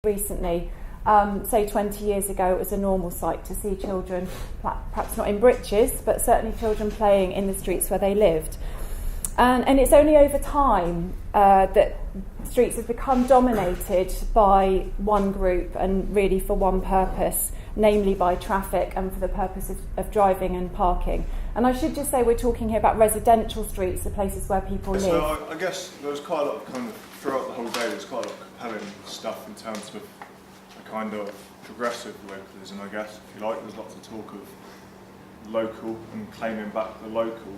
recently. Say 20 years ago, it was a normal sight to see children, perhaps not in breeches, but certainly children playing in the streets where they lived. And it's only over time that streets have become dominated by one group and really for one purpose, namely by traffic and for the purpose of driving and parking. And I should just say we're talking here about residential streets, the places where people live. So I guess there was quite a lot of kind of, throughout the whole day, there's quite a lot of compelling stuff in terms of a kind of progressive localism, I guess, if you like. There's lots of talk of local and claiming back the local.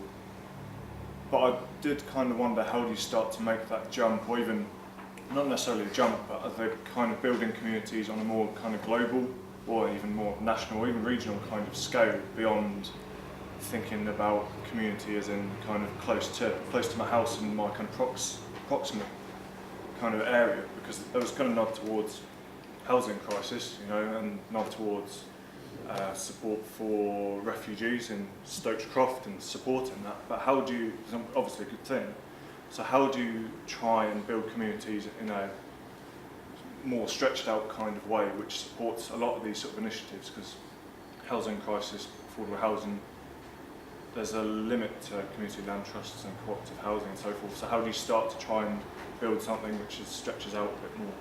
But I did kind of wonder, how do you start to make that jump, or even, not necessarily a jump, but are they kind of building communities on a more kind of global or even more national or even regional kind of scale, beyond thinking about community as in kind of close to my house and my kind of proximate kind of area, because there was kind of nod towards housing crisis, you know, and nod towards support for refugees in Stokes Croft and supporting that. But how do you, obviously a good thing, so how do you try and build communities in a more stretched out kind of way which supports a lot of these sort of initiatives? Because housing crisis, affordable housing, there's a limit to community land trusts and cooperative housing and so forth. So how do you start to try and build something which stretches out a bit more?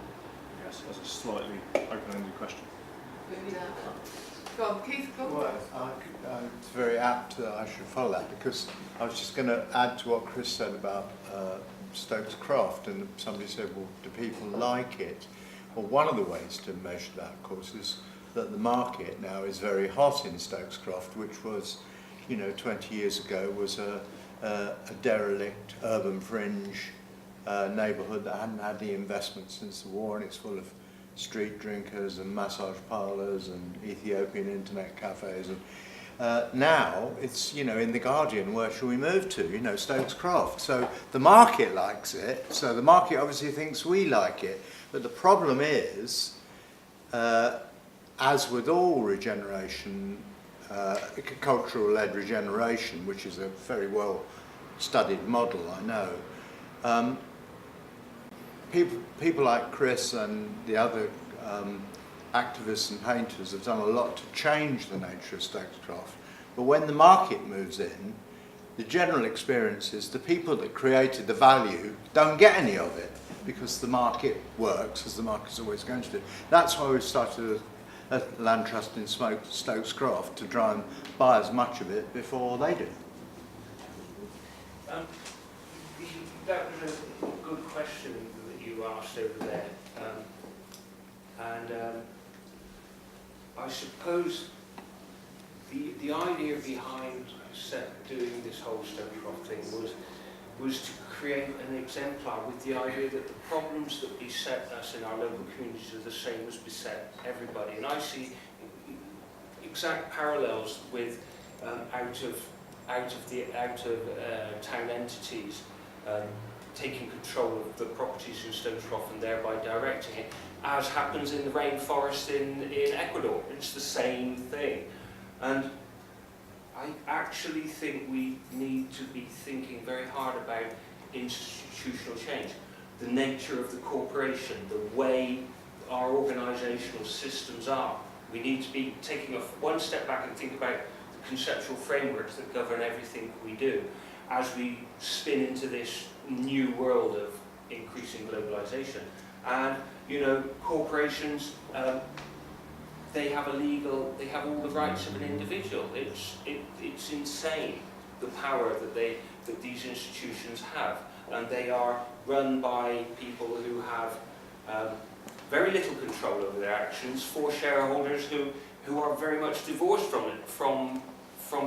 I guess that's a slightly open-ended question. Go on, Keith, go on. Well, it's very apt that I should follow that, because I was just going to add to what Chris said about Stokes Croft, and somebody said, well, do people like it? Well, one of the ways to measure that, of course, is that the market now is very hot in Stokes Croft, which was, 20 years ago was a derelict urban fringe neighbourhood that hadn't had the investment since the war, and it's full of street drinkers and massage parlours and Ethiopian internet cafes. And now it's, in The Guardian, where shall we move to? Stokes Croft. So the market likes it. So the market obviously thinks we like it. But the problem is, as with all regeneration, cultural-led regeneration, which is a very well-studied model, I know, people like Chris and the other activists and painters have done a lot to change the nature of Stokes Croft. But when the market moves in, the general experience is the people that created the value don't get any of it, because the market works as the market's always going to do. That's why we've started a land trust in Stokes Croft, to try and buy as much of it before they do. That was a good question that you asked over there. I suppose the idea behind doing this whole Stokes Croft thing was to create an exemplar, with the idea that the problems that beset us in our local communities are the same as beset everybody. And I see exact parallels with out of town entities taking control of the properties in Stokes Croft and thereby directing it, as happens in the rainforest in Ecuador. It's the same thing. And I actually think we need to be thinking very hard about institutional change, the nature of the corporation, the way our organisational systems are. We need to be taking one step back and think about the conceptual frameworks that govern everything we do as we spin into this new world of increasing globalisation. And, corporations, they have all the rights of an individual. It's insane, the power that these institutions have, and they are run by people who have very little control over their actions, for shareholders who are very much divorced from it, from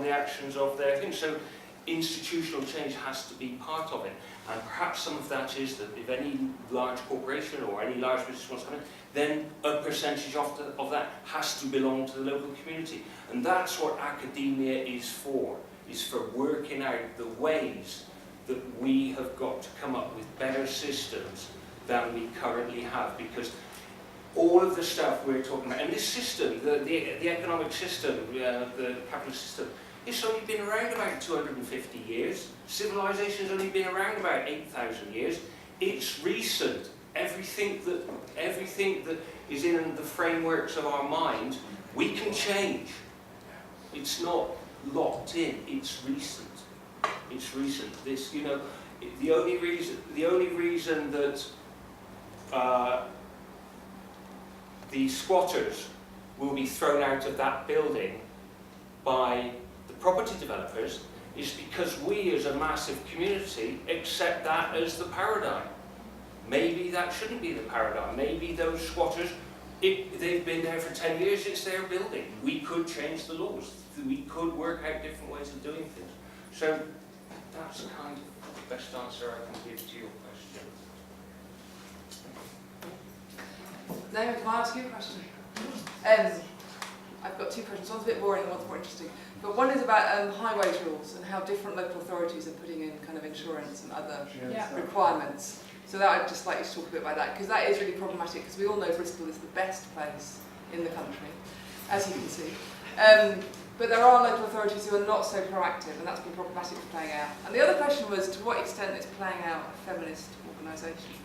the actions of their things. So institutional change has to be part of it, and perhaps some of that is that if any large corporation or any large business wants to come in, then a percentage of that has to belong to the local community. And that's what academia is for working out the ways that we have got to come up with better systems than we currently have, because all of the stuff we're talking about, and this system, the economic system, the capitalist system, it's only been around about 250 years. Civilization's only been around about 8,000 years. It's recent everything that is in the frameworks of our mind, we can change. It's not locked in. It's recent. It's recent. This, you know, the only reason that the squatters will be thrown out of that building by the property developers is because we as a massive community accept that as the paradigm. Maybe that shouldn't be the paradigm. Maybe those squatters, they've been there for 10 years, it's their building. We could change the laws. We could work out different ways of doing things. So that's kind of the best answer I can give to your question. Naomi, can I ask you a question? I've got two questions. One's a bit boring and one's more interesting. But one is about highways rules and how different local authorities are putting in kind of insurance and other requirements. So that I'd just like you to talk a bit about that, because that is really problematic, because we all know Bristol is the best place in the country, as you can see. But there are local authorities who are not so proactive, and that's been problematic for playing out. And the other question was, to what extent is playing out a feminist organisation?